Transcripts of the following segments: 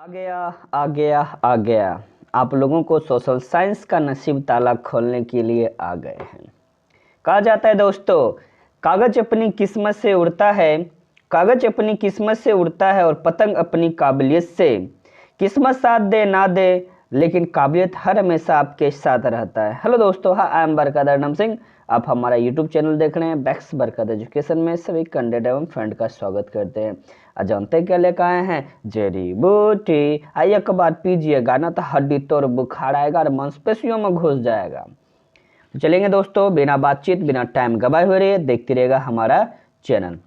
आ गया आ गया आ गया। आप लोगों को सोशल साइंस का नसीब ताला खोलने के लिए आ गए हैं। कहा जाता है दोस्तों, कागज अपनी किस्मत से उड़ता है, कागज अपनी किस्मत से उड़ता है और पतंग अपनी काबिलियत से। किस्मत साथ दे ना दे, लेकिन काबिलियत हर हमेशा आपके साथ रहता है। हेलो दोस्तों, हाँ आई एम बरकत नम सिंह। आप हमारा यूट्यूब चैनल देख रहे हैं बैक्स बरकत एजुकेशन में सभी कैंडिडेट एवं फ्रेंड का स्वागत करते हैं। आज जानते क्या लेकर आए हैं? जड़ी बूटी। आइए एक बार पीजिएगा ना तो हड्डी तोड़ बुखार आएगा और मांसपेशियों में घुस जाएगा। तो चलेंगे दोस्तों, बिना बातचीत बिना टाइम गवाए हुए देखते रहेगा हमारा चैनल।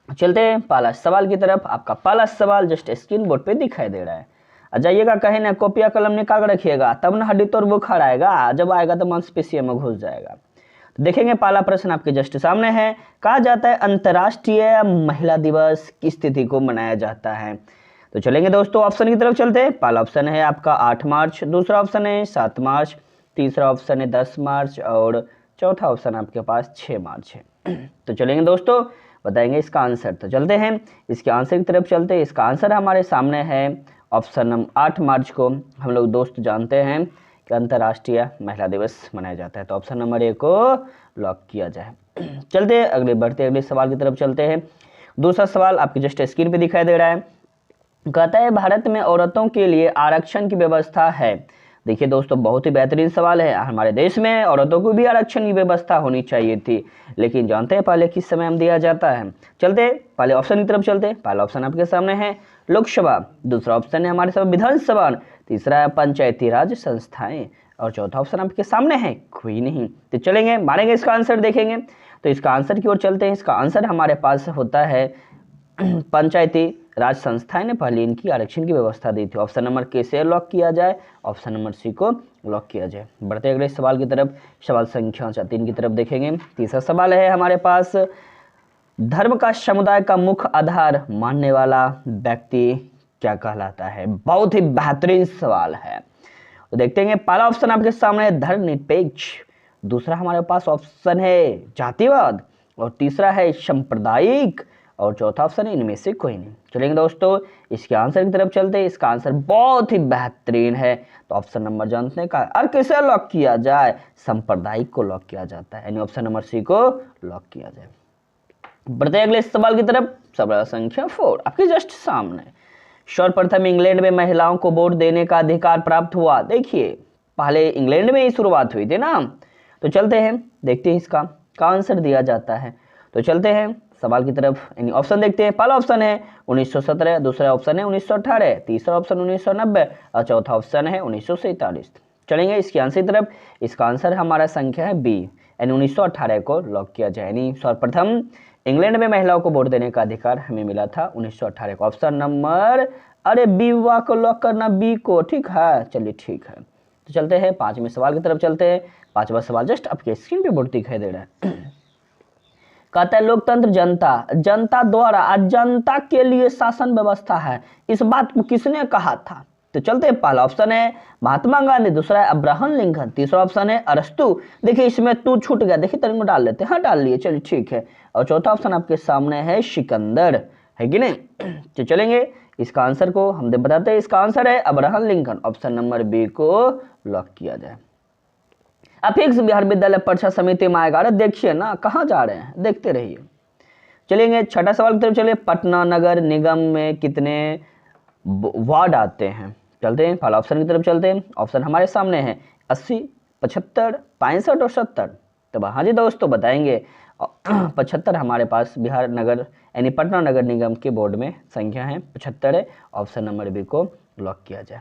चलते हैं पहला सवाल की तरफ। आपका पहला सवाल जस्ट स्क्रीन बोर्ड पे दिखाई दे रहा है। आ जाइएगा, कहे ना कॉपिया कलम निकाल कर रखिएगा, तब ना हड्डी तोड़ बुखार आएगा, जब आएगा तो मांसपेशियों में घुस जाएगा। तो देखेंगे पहला प्रश्न आपके जस्ट सामने है। कहा जाता है अंतर्राष्ट्रीय महिला दिवस किस तिथि को मनाया जाता है? तो चलेंगे दोस्तों, ऑप्शन की तरफ चलते हैं। पहला ऑप्शन है आपका 8 मार्च, दूसरा ऑप्शन है 7 मार्च, तीसरा ऑप्शन है 10 मार्च और चौथा ऑप्शन आपके पास 6 मार्च है। तो चलेंगे दोस्तों, बताएंगे इसका आंसर। तो चलते हैं इसके आंसर की तरफ चलते हैं। इसका आंसर हमारे सामने है ऑप्शन नंबर 8 मार्च को हम लोग दोस्त जानते हैं कि अंतर्राष्ट्रीय महिला दिवस मनाया जाता है। तो ऑप्शन नंबर 1 को लॉक किया जाए। चलते हैं अगले सवाल की तरफ चलते हैं। दूसरा सवाल आपके जस्ट स्क्रीन पे दिखाई दे रहा है। कहता है भारत में औरतों के लिए आरक्षण की व्यवस्था है। देखिए दोस्तों, बहुत ही बेहतरीन सवाल है। हमारे देश में औरतों को भी आरक्षण की व्यवस्था होनी चाहिए थी, लेकिन जानते हैं पहले किस समय हम दिया जाता है? चलते पहले ऑप्शन की तरफ चलते। पहला ऑप्शन आपके सामने है लोकसभा, दूसरा ऑप्शन है हमारे सामने विधानसभा, तीसरा है पंचायती राज संस्थाएं और चौथा ऑप्शन आपके सामने है कोई नहीं। तो चलेंगे मारेंगे इसका आंसर, देखेंगे तो इसका आंसर की ओर चलते हैं। इसका आंसर हमारे पास होता है पंचायती राज संस्थाएं ने पहले इनकी आरक्षण की व्यवस्था दी थी। ऑप्शन नंबर के से लॉक किया जाए, ऑप्शन नंबर सी को लॉक किया जाए। बढ़ते अगले सवाल की तरफ, सवाल संख्या 3 की तरफ देखेंगे। तीसरा सवाल है हमारे पास, धर्म का समुदाय का मुख्य आधार मानने वाला व्यक्ति क्या कहलाता है? बहुत ही बेहतरीन सवाल है। तो देखते हैं, पहला ऑप्शन आपके सामने है धर्मनिरपेक्ष, दूसरा हमारे पास ऑप्शन है जातिवाद और तीसरा है सांप्रदायिक और चौथा ऑप्शन है इनमें से कोई नहीं। चलेंगे दोस्तों, इसके आंसर की तरफ चलते हैं। इसका आंसर बहुत ही बेहतरीन है। तो ऑप्शन नंबर जानते हैं का और किसे लॉक किया जाए? सांप्रदायिक को लॉक किया जाता है, यानी ऑप्शन नंबर सी को लॉक किया जाए। बढ़ते अगले सवाल की तरफ। सवाल संख्या 4 आपके जस्ट सामने। सर्वप्रथम इंग्लैंड में महिलाओं को वोट देने का अधिकार प्राप्त हुआ। देखिए पहले इंग्लैंड में ही शुरुआत हुई थी ना। तो चलते हैं देखते हैं इसका आंसर दिया जाता है। तो चलते हैं सवाल की तरफ, यानी ऑप्शन देखते हैं। पहला ऑप्शन है 1917, दूसरा ऑप्शन है 1918, तीसरा ऑप्शन 1990 और चौथा ऑप्शन है 1947। चलेंगे इसके आंसर की तरफ। इसका आंसर हमारा संख्या है बी, यानी 1918 को लॉक किया जाए। यानी सर्वप्रथम इंग्लैंड में महिलाओं को वोट देने का अधिकार हमें मिला था 1918 को। ऑप्शन नंबर अरे बी वाह को लॉक करना, बी को, ठीक है चलिए ठीक है। तो चलते हैं 5वें सवाल की तरफ चलते हैं। 5वां सवाल जस्ट आपके स्क्रीन पे बोर्ड दिखाई दे रहा है। कहता है लोकतंत्र जनता द्वारा जनता के लिए शासन व्यवस्था है। इस बात को किसने कहा था? तो चलते हैं, पहला ऑप्शन है महात्मा गांधी, दूसरा है अब्राहम लिंकन, तीसरा ऑप्शन है अरस्तु। देखिए इसमें तू छूट गया, देखिए तरीके डाल लेते हैं, हाँ डाल लिए चलिए ठीक है। और चौथा ऑप्शन आपके सामने है सिकंदर, है कि नहीं? तो चलेंगे इसका आंसर को हम बताते हैं। इसका आंसर है Abraham Lincoln, option number B को लॉक किया जाए। अब फिक्स बिहार विद्यालय परीक्षा समिति में आएगा। अरे देखिए ना कहाँ जा रहे हैं, देखते रहिए। चलेंगे छठा सवाल की तरफ चलिए। पटना नगर निगम में कितने वार्ड आते हैं? चलते हैं पहला ऑप्शन की तरफ चलते हैं। ऑप्शन हमारे सामने है 80, 75, 65 और 70। तो हाँ जी दोस्तों बताएंगे 75 हमारे पास बिहार नगर यानी पटना नगर निगम के बोर्ड में संख्या है 75 है। ऑप्शन नंबर बी को लॉक किया जाए।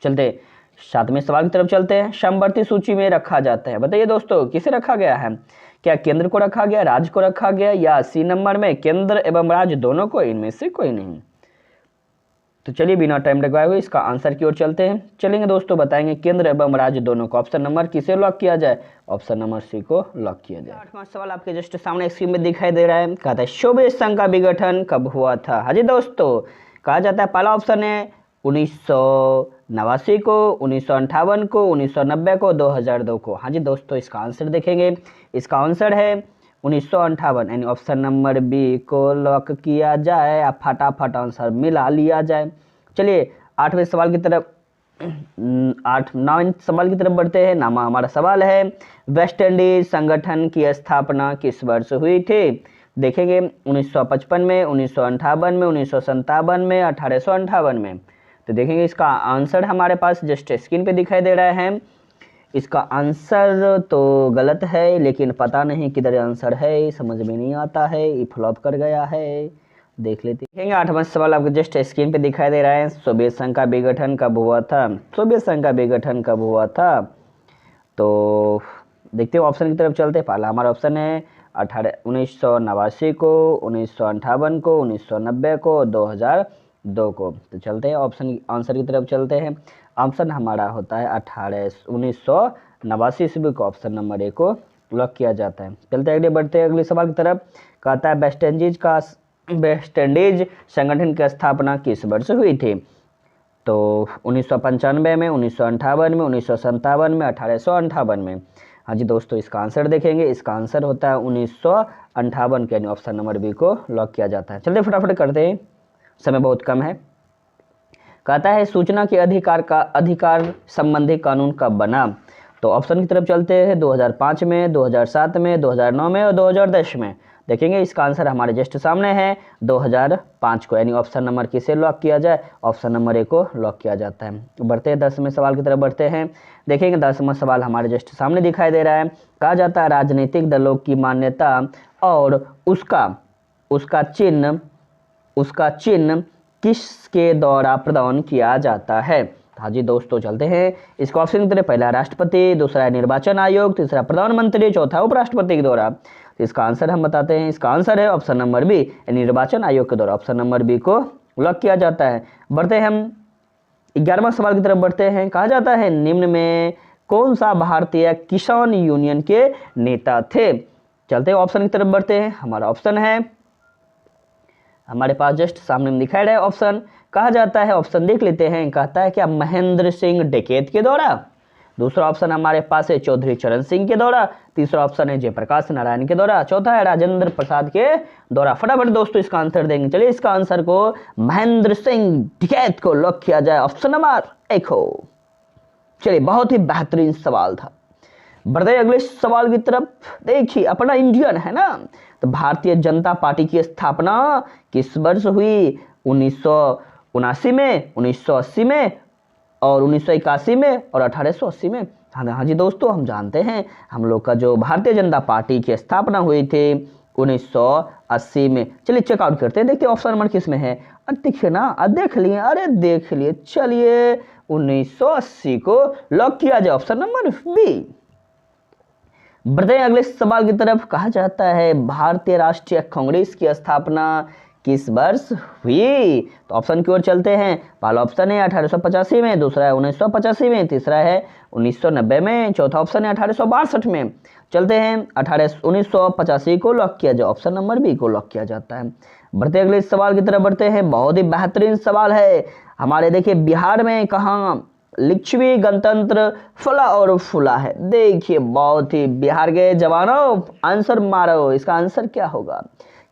चलते 7वें सवाल की तरफ चलते हैं। समवर्ती सूची में रखा जाता है, बताइए दोस्तों किसे रखा गया है? क्या केंद्र को रखा गया, राज्य को रखा गया, या सी नंबर में केंद्र एवं राज्य दोनों को, इनमें से कोई नहीं? तो चलिए बिना टाइम लगवाए हुए इसका आंसर की ओर चलते हैं। चलेंगे दोस्तों बताएंगे केंद्र एवं राज्य दोनों को। ऑप्शन नंबर किसे लॉक किया जाए? ऑप्शन नंबर सी को लॉक किया जाए। 8वां सवाल आपके जस्ट सामने स्क्रीन में दिखाई दे रहा है। कहता है सोवियत संघ का विघटन कब हुआ था? हाँ जी दोस्तों, कहा जाता है पहला ऑप्शन है 1989 को, 1958 को, 1990 को, 2002 को। हाँ जी दोस्तों, इसका आंसर देखेंगे। इसका आंसर है 1958, यानी ऑप्शन नंबर बी को लॉक किया जाए। आप फटाफट आंसर मिला लिया जाए। चलिए 8वें सवाल की तरफ 9वें सवाल की तरफ बढ़ते हैं। नामा हमारा सवाल है, वेस्ट इंडीज संगठन की स्थापना किस वर्ष हुई थी? देखेंगे 1955 में, 1958 में, 1957 में, 1858 में। तो देखेंगे इसका आंसर हमारे पास जस्ट स्क्रीन पे दिखाई दे रहा है। इसका आंसर तो गलत है, लेकिन पता नहीं किधर आंसर है, समझ में नहीं आता है, ये फ्लॉप कर गया है। देख लेते हैं। 8वां सवाल आपको जस्ट स्क्रीन पे दिखाई दे रहा है। सोवियत संघ का विघटन कब हुआ था? सोवियत संघ का विघटन कब हुआ था? तो देखते हैं, ऑप्शन की तरफ चलते हैं। पहला हमारा ऑप्शन है 1989 को, 1958 को, 1990 को, 2002 को। तो चलते हैं ऑप्शन आंसर की तरफ चलते हैं। ऑप्शन हमारा होता है 1989 ईस्वी को, ऑप्शन नंबर ए को लॉक किया जाता है। चलते हैं, आगे बढ़ते हैं अगले सवाल की तरफ। कहता है वेस्ट इंडीज संगठन की स्थापना किस वर्ष हुई थी? तो 1995 में, 1958 में, 1957 में, 1858 में। हाँ जी दोस्तों, इसका आंसर देखेंगे, इसका आंसर होता है 1958 के, यानी ऑप्शन नंबर बी को लॉक किया जाता है। चलिए फटाफट करते हैं, समय बहुत कम है। कहता है सूचना के अधिकार संबंधी कानून कब बना? तो ऑप्शन की तरफ चलते हैं। 2005 में, 2007 में, 2009 में और 2010 में। देखेंगे इसका आंसर हमारे जस्ट सामने है 2005 को, यानी ऑप्शन नंबर किसे लॉक किया जाए? ऑप्शन नंबर ए को लॉक किया जाता है। बढ़ते हैं 10वें सवाल की तरफ बढ़ते हैं। देखेंगे 10वां सवाल हमारे जस्ट सामने दिखाई दे रहा है। कहा जाता है राजनीतिक दलों की मान्यता और उसका चिन्ह किसके द्वारा प्रदान किया जाता है? हाँ जी दोस्तों, चलते हैं इसको ऑप्शन की तरफ। पहला राष्ट्रपति, दूसरा निर्वाचन आयोग, तीसरा प्रधानमंत्री, चौथा उपराष्ट्रपति के द्वारा। तो इसका आंसर हम बताते हैं, इसका आंसर है ऑप्शन नंबर बी, निर्वाचन आयोग के द्वारा। ऑप्शन नंबर बी को लॉक किया जाता है। बढ़ते हैं हम 11वां सवाल की तरफ बढ़ते हैं। कहा जाता है निम्न में कौन सा भारतीय किसान यूनियन के नेता थे? चलते हैं ऑप्शन की तरफ बढ़ते हैं। हमारा ऑप्शन है हमारे पास जस्ट सामने में दिखाई रहा है ऑप्शन। कहा जाता है, ऑप्शन देख लेते हैं। कहता है क्या महेंद्र सिंह डकैत के द्वारा। दूसरा ऑप्शन हमारे पास है चौधरी चरण सिंह के द्वारा। तीसरा ऑप्शन है जयप्रकाश नारायण के द्वारा। चौथा है राजेंद्र प्रसाद के द्वारा। फटाफट दोस्तों इसका आंसर देंगे। चलिए इसका आंसर को महेंद्र सिंह डकैत को लॉक किया जाए, ऑप्शन नंबर एक हो। चलिए, बहुत ही बेहतरीन सवाल था। बढ़ते अगले सवाल की तरफ। देखिए अपना इंडियन है ना, तो भारतीय जनता पार्टी की स्थापना किस वर्ष हुई? 1979 में, 1980 में और 1981 में और 1880 में। हाँ जी दोस्तों, हम जानते हैं हम लोग का जो भारतीय जनता पार्टी की स्थापना हुई थी 1980 में। चलिए चेकआउट करते हैं, देखते हैं ऑप्शन नंबर किस में है। देखिए ना, देख लिए, अरे देख लिए। चलिए 1980 को लॉक किया जाए, ऑप्शन नंबर बी। बढ़ते हैं अगले सवाल की तरफ। कहा जाता है भारतीय राष्ट्रीय कांग्रेस की स्थापना किस वर्ष हुई? तो ऑप्शन की ओर चलते हैं। पहला ऑप्शन है 1885 में, दूसरा है 1985 में, तीसरा है 1990 में, चौथा ऑप्शन है 1862 में। चलते हैं 1985 को लॉक किया जाए, ऑप्शन नंबर बी को लॉक किया जाता है। बढ़ते अगले सवाल की तरफ बढ़ते हैं। बहुत ही बेहतरीन सवाल है हमारे। देखिए बिहार में कहाँ लिच्छवी गणतंत्र फला और फूला है? देखिए बहुत ही, बिहार के जवानों आंसर मारो, इसका आंसर क्या होगा?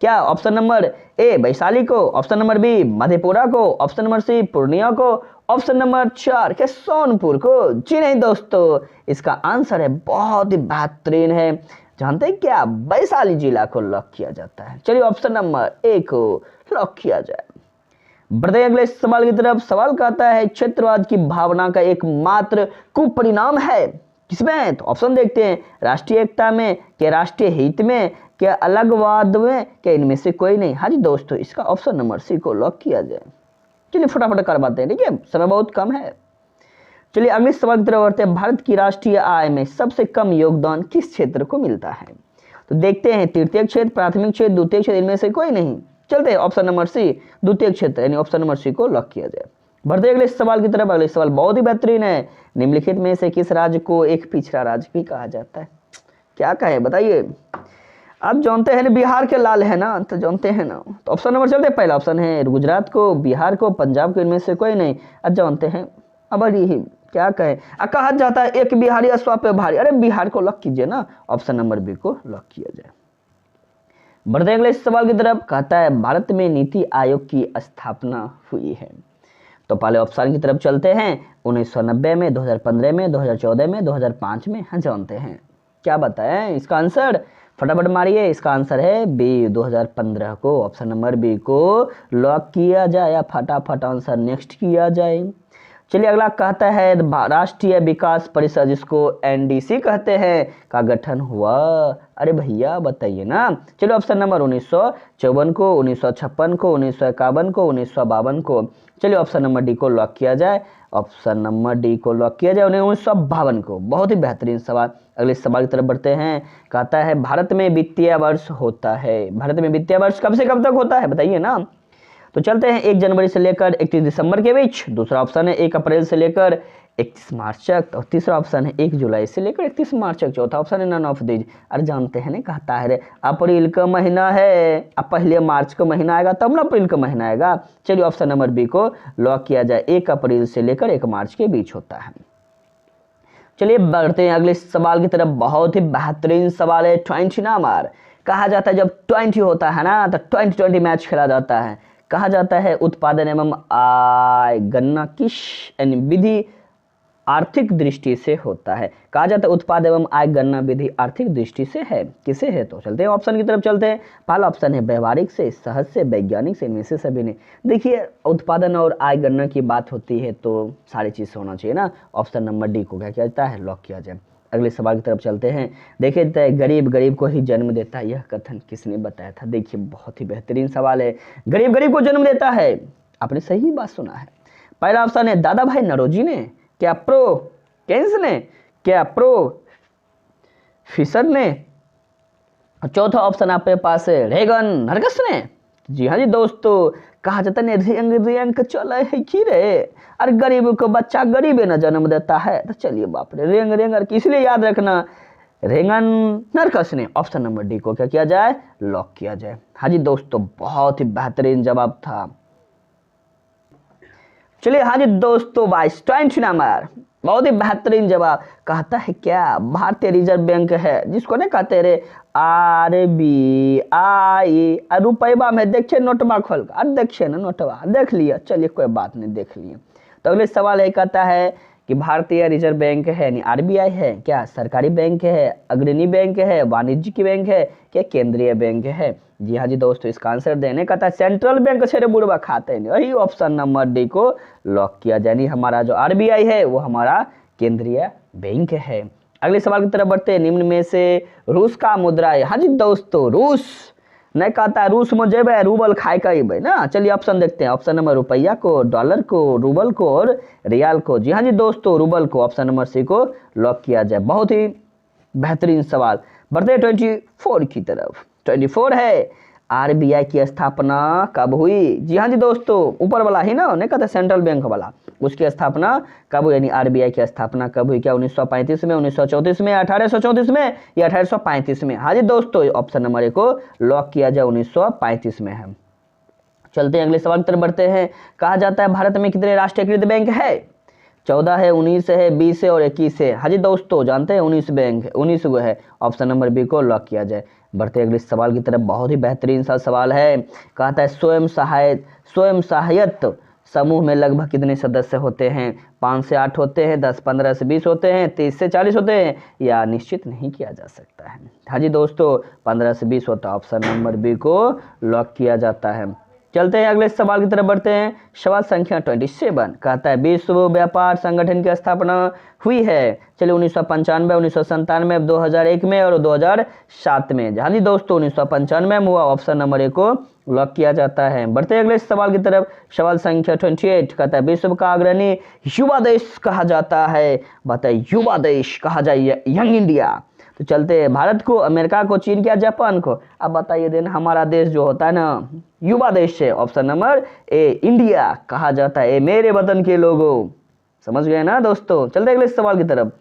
क्या ऑप्शन नंबर ए वैशाली को, ऑप्शन नंबर बी मधेपुरा को, ऑप्शन नंबर सी पूर्णिया को, ऑप्शन नंबर 4 के सोनपुर को? जी नहीं दोस्तों, इसका आंसर है बहुत ही बेहतरीन है। जानते हैं क्या? वैशाली जिला को लॉक किया जाता है। चलिए ऑप्शन नंबर ए को लॉक किया जाए। बढ़ते अगले सवाल की तरफ। सवाल कहता है क्षेत्रवाद की भावना का एकमात्र कुपरिणाम है किसमें? तो ऑप्शन देखते हैं। राष्ट्रीय एकता में, क्या राष्ट्रीय हित में, क्या अलगवाद में, क्या इनमें से कोई नहीं? हाँ जी दोस्तों, इसका ऑप्शन नंबर सी को लॉक किया जाए। चलिए फटाफट करवाते हैं, ठीक है, समय बहुत कम है। चलिए अगले सवाल की तरफ बढ़ते हैं। भारत की राष्ट्रीय आय में सबसे कम योगदान किस क्षेत्र को मिलता है? तो देखते हैं, तृतीय क्षेत्र, प्राथमिक क्षेत्र, द्वितीय क्षेत्र, इनमें से कोई नहीं। चलते हैं ऑप्शन नंबर सी, द्वितीय क्षेत्र, यानी ऑप्शन नंबर सी को लॉक किया जाए। बढ़ते अगले सवाल की तरफ। अगले सवाल बहुत ही बेहतरीन है। निम्नलिखित में से किस राज्य को एक पिछड़ा राज्य भी कहा जाता है? क्या कहे बताइए? आप जानते हैं बिहार के लाल है ना, तो जानते हैं ना। तो ऑप्शन नंबर चलते हैं। पहला ऑप्शन है गुजरात को, बिहार को, पंजाब को, इनमें से कोई नहीं। अब जानते हैं, अब क्या कहे, कहा जाता है एक बिहारी अश्वा पे भारी। अरे बिहार को लॉक कीजिए ना, ऑप्शन नंबर बी को लॉक किया जाए। बढ़ते अगले सवाल की तरफ। कहता है भारत में नीति आयोग की स्थापना हुई है। तो पहले ऑप्शन की तरफ चलते हैं। 1990 में, 2015 में, 2014 में, 2005 में, हाँ जानते हैं। क्या बताएं इसका आंसर, फटाफट मारिए। इसका आंसर है बी, 2015 को। ऑप्शन नंबर बी को लॉक किया जाए या फटाफट आंसर नेक्स्ट किया जाए। चलिए अगला कहता है राष्ट्रीय विकास परिषद, जिसको एनडीसी कहते हैं, का गठन हुआ। अरे भैया बताइए ना। चलिए ऑप्शन नंबर 1954 को, 1956 को, 1951 को, 1952 को। चलिए ऑप्शन नंबर डी को लॉक किया जाए। ऑप्शन नंबर डी को लॉक किया जाए 1952 को। बहुत ही बेहतरीन सवाल। अगले सवाल की तरफ बढ़ते हैं। कहता है भारत में वित्तीय वर्ष होता है, भारत में वित्तीय वर्ष कब से कब तक होता है बताइए ना। तो चलते हैं 1 जनवरी से लेकर 31 दिसंबर के बीच। दूसरा ऑप्शन है 1 अप्रैल से लेकर 31 मार्च तक। और तीसरा ऑप्शन है 1 जुलाई से लेकर 31 मार्च तक। चौथा ऑप्शन है नन ऑफ दीज। अरे जानते हैं ना, कहता है अप्रैल का महीना है, अब पहले मार्च का महीना आएगा तब ना अप्रैल का महीना आएगा। चलिए ऑप्शन नंबर बी को लॉक किया जाए। 1 अप्रैल से लेकर 1 मार्च के बीच होता है। चलिए बढ़ते हैं अगले सवाल की तरफ। बहुत ही बेहतरीन सवाल है। 20 नंबर कहा जाता है, जब 20 होता है ना तो 20-20 मैच खेला जाता है। कहा जाता है उत्पादन एवं आय गणना किस विधि आर्थिक दृष्टि से होता है। कहा जाता है उत्पाद एवं आय गणना विधि आर्थिक दृष्टि से है, किसे है। तो चलते हैं ऑप्शन की तरफ चलते हैं। पहला ऑप्शन है व्यवहारिक से, सहज से, वैज्ञानिक से, इनमें से सभी नहीं। देखिए उत्पादन और आय गणना की बात होती है तो सारी चीज़ होना चाहिए ना। ऑप्शन नंबर डी को क्या किया जाता है, लॉक किया जाए। अगले सवाल की तरफ चलते हैं। देखिए गरीब गरीब को ही जन्म देता है, यह कथन किसने बताया था। देखिए बहुत ही बेहतरीन सवाल है। गरीब गरीब को जन्म देता है, आपने सही बात सुना है। पहला ऑप्शन है दादा भाई नौरोजी ने, क्या प्रो केन्स ने, क्या प्रो फिशर ने। चौथा ऑप्शन आपके पास है रेगन नरगस ने। जी हाँ जी दोस्तों, कहा जाता है रेंग रेंग चल है कि रे, अरे गरीब को बच्चा गरीब न जन्म देता है। तो चलिए बाप रे, रेंग रेंग इसलिए याद रखना रेंगन नरकस ने। ऑप्शन नंबर डी को क्या किया जाए, लॉक किया जाए। हाँ जी दोस्तों, बहुत ही बेहतरीन जवाब था। चलिए हाँ जी दोस्तों, 22 नंबर बहुत ही बेहतरीन जवाब। कहता है क्या भारतीय रिजर्व बैंक है, जिसको नहीं कहते रे RBI। रुपया में देखिए नोटवा खोल कर, देखिए ना नोटवा देख लिया। चलिए कोई बात नहीं, देख लिए। तो अगले सवाल ये कहता है कि भारतीय रिजर्व बैंक है यानी RBI है, क्या सरकारी बैंक है, अग्रणी बैंक है, वाणिज्यिक बैंक है, क्या केंद्रीय बैंक है। जी हाँ जी दोस्तों, इसका आंसर देने का था सेंट्रल बैंक से बुढ़वा खाते नहीं। वही ऑप्शन नंबर डी को लॉक किया जाए। हमारा जो RBI है वो हमारा केंद्रीय बैंक है। अगले सवाल की तरफ बढ़ते हैं। निम्न में से रूस का मुद्रा है। हाँ जी दोस्तों, रूस नहीं कहता है रूस में जेब है रूबल खाए का ही ना। चलिए ऑप्शन देखते हैं। ऑप्शन नंबर रुपया को, डॉलर को, रूबल को और रियाल को। जी हाँ जी दोस्तों, रूबल को। ऑप्शन नंबर सी को लॉक किया जाए। बहुत ही बेहतरीन सवाल। बढ़ते हैं 24 की तरफ। 24 है RBI की स्थापना कब हुई। जी हाँ जी दोस्तों, ऊपर वाला ही ना, नहीं कहता सेंट्रल बैंक वाला, उसकी स्थापना कब हुई यानी RBI की स्थापना कब हुई। क्या 1935 में, 1934 में, 1834 में या 1835 में। हाँ जी दोस्तों, ऑप्शन नंबर ए को लॉक किया जाए, 1935 में है। चलते हैं अगले सवाल की तरफ बढ़ते हैं। कहा जाता है भारत में कितने राष्ट्रीयकृत बैंक है। 14 है, 19 है, 20 है और 21 है। हाँ जी दोस्तों, जानते हैं 19 बैंक 19 वो है। ऑप्शन नंबर बी को लॉक किया जाए। बढ़ते अगले सवाल की तरफ। बहुत ही बेहतरीन सा सवाल है। कहता है स्वयं सहायता समूह में लगभग कितने सदस्य होते हैं। 5 से 8 होते हैं, 10, 15 से 20 होते हैं, 30 से 40 होते हैं, या निश्चित नहीं किया जा सकता है। हाँ जी दोस्तों, 15 से 20 होता है। ऑप्शन नंबर बी को लॉक किया जाता है। चलते हैं अगले सवाल की तरफ बढ़ते हैं। सवाल संख्या 27 कहता है विश्व व्यापार संगठन की स्थापना हुई है। चलिए 1995, 1997, 2001 में और 2007 में। हाँ जी दोस्तों, 1995 में हुआ। ऑप्शन नंबर ए को लॉक किया जाता है। बढ़ते अगले सवाल की तरफ। सवाल संख्या 28 कहता है विश्व का अग्रणी युवा देश कहा जाता है। बताइए युवा देश कहा जाए, यंग इंडिया। तो चलते हैं भारत को, अमेरिका को, चीन क्या, जापान को। अब बताइए देन हमारा देश जो होता है ना युवा देश है। ऑप्शन नंबर ए इंडिया कहा जाता है। ए मेरे वतन के लोगों, समझ गए ना दोस्तों। चलते अगले सवाल की तरफ।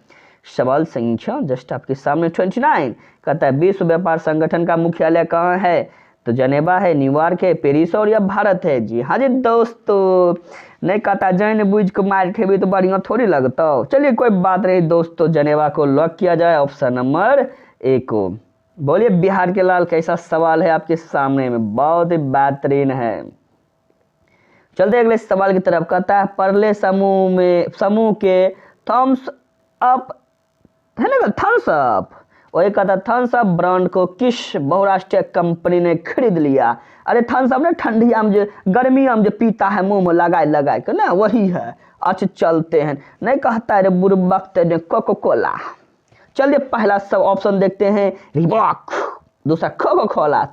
सवाल संख्या जस्ट आपके सामने 29 कहता है विश्व व्यापार संगठन का मुख्यालय कहाँ है। तो जनेवा है, न्यूयॉर्क है, पेरिस और या भारत है। जी हाँ जी दोस्तों, नहीं कहता जैन बुझ को मार ठेबी तो बढ़िया थोड़ी लगता हो। चलिए कोई बात नहीं दोस्तों, जनेवा को लॉक किया जाए। ऑप्शन नंबर ए को। बोलिए बिहार के लाल, कैसा सवाल है आपके सामने में, बहुत ही बेहतरीन है। चलते अगले सवाल की तरफ। कहता है परले समूह के थम्स अप है ना, थम्स अप, वही कहता है थम्स अप ब्रांड को किस बहुराष्ट्रीय कंपनी ने खरीद लिया? अरे थम्स अप ना ठंडी आम जो गर्मी आम जो पीता है मुंह में लगाए लगाए के ना, वही है। अच्छा चलते हैं, नहीं कहता है रे बुरबक ने कोको कोला। चलिए पहला सब ऑप्शन देखते हैं, रिबॉक, दूसरा कोको कोला,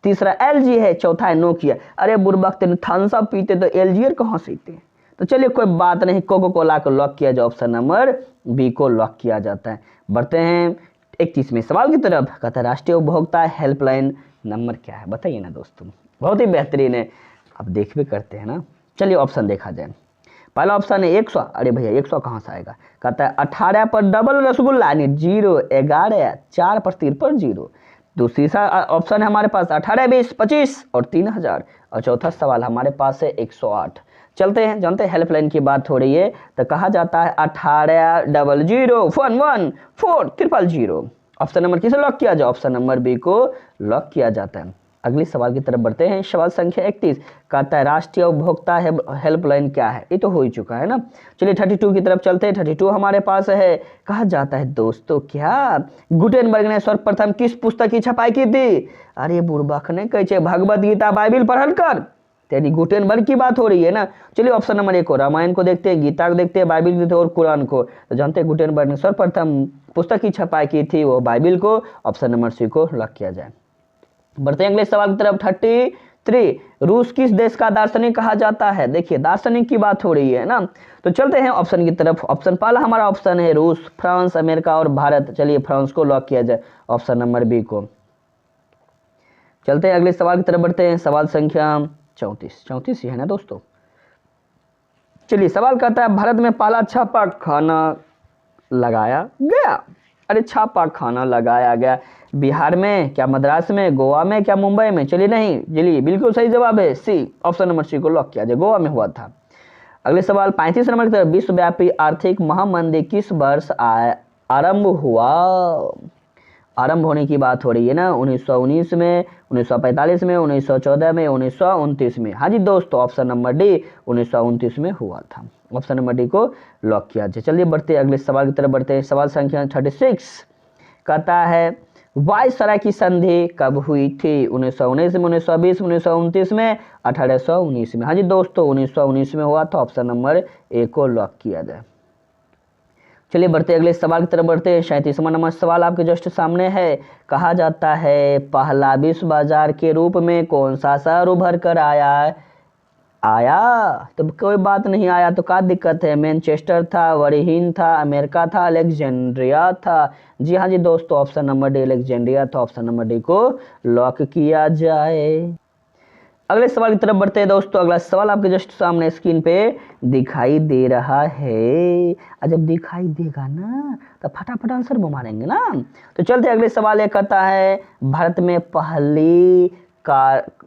तीसरा एलजी है, चौथा है नोकिया। अरे बुरबक तेरे थम्स अप पीते तो एलजी कहाँ से पीते? तो चलिए कोई बात नहीं, कोको कोला को लॉक किया जाए, ऑप्शन नंबर बी को लॉक किया जाता है। बढ़ते हैं 31वें सवाल की तरफ। कहता है राष्ट्रीय उपभोक्ता हेल्पलाइन नंबर क्या है, बताइए ना दोस्तों। बहुत ही बेहतरीन है, अब देख भी करते हैं ना। चलिए ऑप्शन देखा जाए। पहला ऑप्शन है 100। अरे भैया 100 कहाँ से आएगा? कहता है 18 पर डबल रसगुल्ला यानी 0, 11, 4 पर 53 0। दूसरा ऑप्शन है हमारे पास 18, 20, 25 और 3000। और चौथा सवाल हमारे पास है 108। चलते हैं, जानते हैं हेल्पलाइन की बात हो रही है तो कहा जाता है 18 00 11 4 000। ऑप्शन नंबर किसे लॉक किया जाए? ऑप्शन नंबर बी को लॉक किया जाता है। अगले सवाल की तरफ बढ़ते हैं। सवाल संख्या 31 कहता है राष्ट्रीय उपभोक्ता हेल्पलाइन क्या है? ये तो हो ही चुका है ना। चलिए 32 की तरफ चलते हैं। 32 हमारे पास है। कहा जाता है दोस्तों क्या गुटेनबर्ग ने सर्वप्रथम किस पुस्तक की छपाई की थी? अरे बुर्बक ने कहे भगवद गीता बाइबिल पढ़ल कर, तेरी गुटेनबर्ग की बात हो रही है ना। चलिए ऑप्शन नंबर 1 को रामायण को देखते हैं, गीता को देखते हैं, बाइबिल को देखते हैं और कुरान को। तो जानते हैं गुटेनबर्ग ने सर्वप्रथम पुस्तक की छपाई की थी वो बाइबिल को। ऑप्शन नंबर सी को लॉक किया जाए। बढ़ते हैं अगले सवाल की तरफ। 33 रूस किस देश का दार्शनिक कहा जाता है? देखिए दार्शनिक की बात हो रही है ना। तो चलते हैं ऑप्शन की तरफ। ऑप्शन पहला हमारा ऑप्शन है रूस, फ्रांस, अमेरिका और भारत। चलिए फ्रांस को लॉक किया जाए, ऑप्शन नंबर बी को। चलते हैं अगले सवाल की तरफ बढ़ते हैं। सवाल संख्या 34 ही है ना दोस्तों। चलिए सवाल कहता है भारत में पहला छापा खाना लगाया गया। अरे छापा खाना लगाया गया बिहार में क्या, मद्रास में, गोवा में क्या, मुंबई में? चलिए नहीं, चलिए बिल्कुल सही जवाब है सी, ऑप्शन नंबर सी को लॉक किया जाए, गोवा में हुआ था। अगले सवाल 35 नंबर की तरफ। विश्वव्यापी आर्थिक महामंदी किस वर्ष आरंभ हुआ? आरंभ होने की बात हो रही है ना। 1919 में, 1945 में, 1914 में, 1929 में। हाँ जी दोस्तों, ऑप्शन नंबर डी 1929 में हुआ था। ऑप्शन नंबर डी को लॉक किया जाए। चलिए बढ़ते हैं अगले सवाल की तरफ बढ़ते हैं। सवाल संख्या 36 कहता है वायसराय की संधि कब हुई थी? 1919 में, 1920 में, 1929 में, 1819 में। हाँ जी दोस्तों 1919 में हुआ था। ऑप्शन नंबर ए को लॉक किया जाए। चलिए बढ़ते अगले सवाल की तरफ बढ़ते हैं। 37वां नंबर सवाल आपके जस्ट सामने है। कहा जाता है पहला विश्व बाजार के रूप में कौन सा शहर उभर कर आया? तो कोई बात नहीं आया तो क्या दिक्कत है? मैनचेस्टर था, वरीहीन था, अमेरिका था, अलेक्जेंड्रिया था। जी हाँ जी दोस्तों, ऑप्शन नंबर डी अलेक्जेंड्रिया था। ऑप्शन नंबर डी को लॉक किया जाए। अगले सवाल की तरफ बढ़ते हैं दोस्तों। अगला सवाल आपके जस्ट सामने स्क्रीन पे दिखाई दे रहा है। जब दिखाई देगा ना तो फटाफट आंसर वो मारेंगे ना। तो चलते अगले सवाल ये करता है भारत में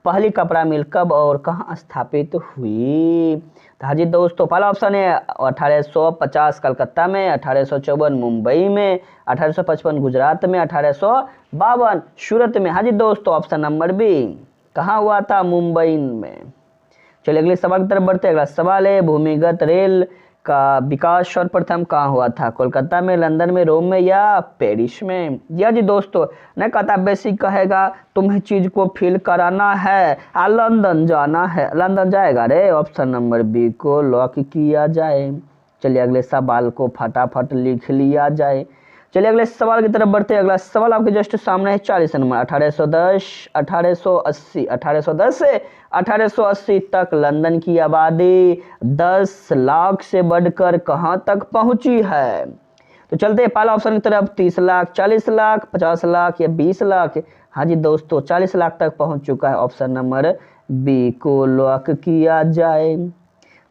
पहली कपड़ा मिल कब और कहाँ स्थापित हुई? तो हाँ जी दोस्तों, पहला ऑप्शन है 1850 कलकत्ता में, 1854 मुंबई में, 1855 गुजरात में, 1852 सूरत में। हाँ जी दोस्तों, ऑप्शन नंबर बी कहाँ हुआ था? मुंबई में। चलिए अगले सवाल की तरफ बढ़ते हैं। अगला सवाल है भूमिगत रेल का विकास सर्वप्रथम कहाँ हुआ था? कोलकाता में, लंदन में, रोम में या पेरिस में? या जी दोस्तों, नहीं कहता बेसिक कहेगा तुम्हें चीज को फील कराना है लंदन जाना है, लंदन जाएगा रे। ऑप्शन नंबर बी को लॉक किया जाए। चलिए अगले सवाल को फटाफट लिख लिया जाए। चलिए अगले सवाल की तरफ बढ़ते हैं। अगला सवाल आपके जस्ट सामने है 40 नंबर। 1810 से 1880 तक लंदन की आबादी 10 लाख से बढ़कर कहां तक पहुंची है? तो चलते हैं पहला ऑप्शन की तरफ। 30 लाख, 40 लाख, 50 लाख या 20 लाख? हाँ जी दोस्तों, 40 लाख तक पहुंच चुका है। ऑप्शन नंबर बी को लॉक किया जाए।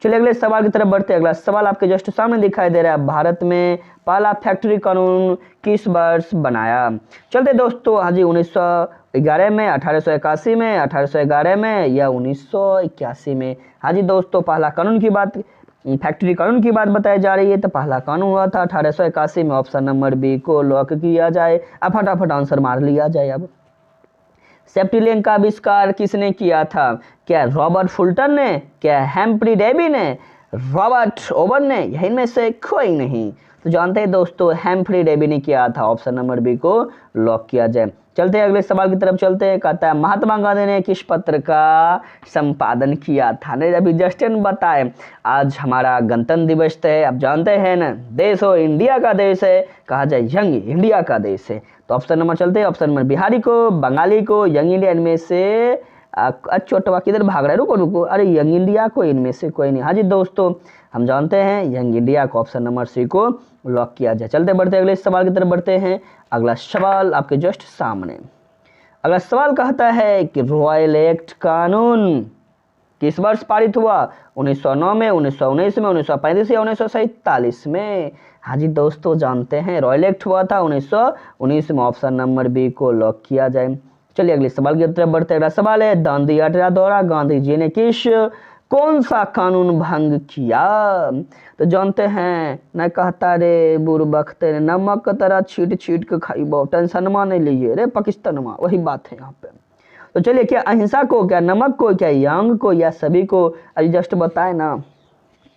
चलिए अगले सवाल की तरफ बढ़ते हैं। अगला सवाल आपके जस्ट सामने दिखाई दे रहा है। भारत में पहला फैक्ट्री कानून किस वर्ष बनाया? चलते दोस्तों, हाँ जी 1911 में, 1881 में, 1811 में या 1981 में? हाँ जी दोस्तों, पहला कानून की बात, फैक्ट्री कानून की बात बताई जा रही है तो पहला कानून हुआ था 1881 में। ऑप्शन नंबर बी को लॉक किया जाए। अब फटाफट आंसर मार लिया जाए। अब सेफ्टी का आविष्कार किसने किया था? क्या रॉबर्ट फुल्टन ने, क्या हेम्फ्री डेवी ने, रॉबर्ट ओवन ने, यही में से कोई नहीं। तो जानते हैं दोस्तों, हेम्फ्री डेवी ने किया था। ऑप्शन नंबर बी को लॉक किया जाए। चलते हैं अगले सवाल की तरफ चलते हैं। कहता है महात्मा गांधी ने किस पत्र का संपादन किया था? नहीं अभी जस्ट बताए, आज हमारा गणतंत्र दिवस है, आप जानते हैं ना, देश हो इंडिया का देश है, कहा जाए यंग इंडिया का देश है। तो ऑप्शन नंबर चलते हैं, ऑप्शन नंबर बिहारी को, बंगाली को, यंग इंडिया, इनमें से छोटवा किधर भाग रहा है, रुको रुको, अरे यंग इंडिया को इनमें से कोई नहीं। हाँ जी दोस्तों, हम जानते हैं यंग इंडिया को, ऑप्शन नंबर सी को लॉक किया जाए। चलते बढ़ते अगले सवाल की तरफ बढ़ते हैं। अगला सवाल आपके जस्ट सामने। अगला सवाल कहता है कि रॉयल एक्ट कानून किस वर्ष पारित हुआ? 1909 में, 1919 में, 1935 या 1947 में? हाँ जी दोस्तों, जानते हैं रॉयल एक्ट हुआ था 1919 में। ऑप्शन नंबर बी को लॉक किया जाए। चलिए अगले सवाल की तरफ बढ़ते हैं। अगला सवाल है दांडी यात्रा दौरान गांधी जी ने कौन सा कानून भंग किया? तो जानते हैं न कहता रे बुरबक तेरे नमक तरह छीट छीट के खाइबो, टेंशन मा नहीं लिए रे पाकिस्तान में, वही बात है यहाँ पे। तो चलिए, क्या अहिंसा को, क्या नमक को, क्या यांग को, या सभी को? अभी जस्ट बताए ना,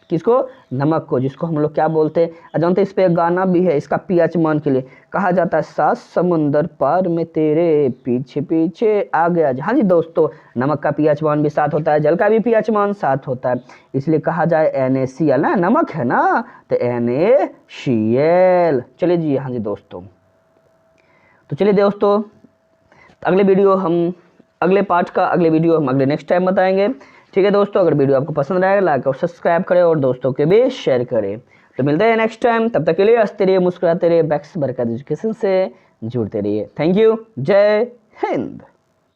किसको? नमक को, जिसको हम लोग क्या बोलते हैं, जानते हैं इस पे एक गाना भी है, इसका पीएच मान के लिए कहा जाता है, सात समंदर पार में तेरे पीछे पीछे आ गया। हाँ जी दोस्तों, नमक का पीएच मान भी साथ होता है, जल का भी पीएच मान साथ होता है, इसलिए कहा जाए NaCl ना, नमक है ना, तो NaCl। चलिए जी, हाँ जी दोस्तों, तो चलिए दोस्तों, अगले वीडियो हम अगले पार्ट का अगले वीडियो हम अगले नेक्स्ट टाइम बताएंगे। ठीक है दोस्तों, अगर वीडियो आपको पसंद आएगा लाइक और सब्सक्राइब करें और दोस्तों के भी शेयर करें। तो मिलते हैं नेक्स्ट टाइम, तब तक के लिए हंसते रहिए, मुस्कुराते रहिए, बैक्स बरकत एजुकेशन से जुड़ते रहिए। थैंक यू, जय हिंद।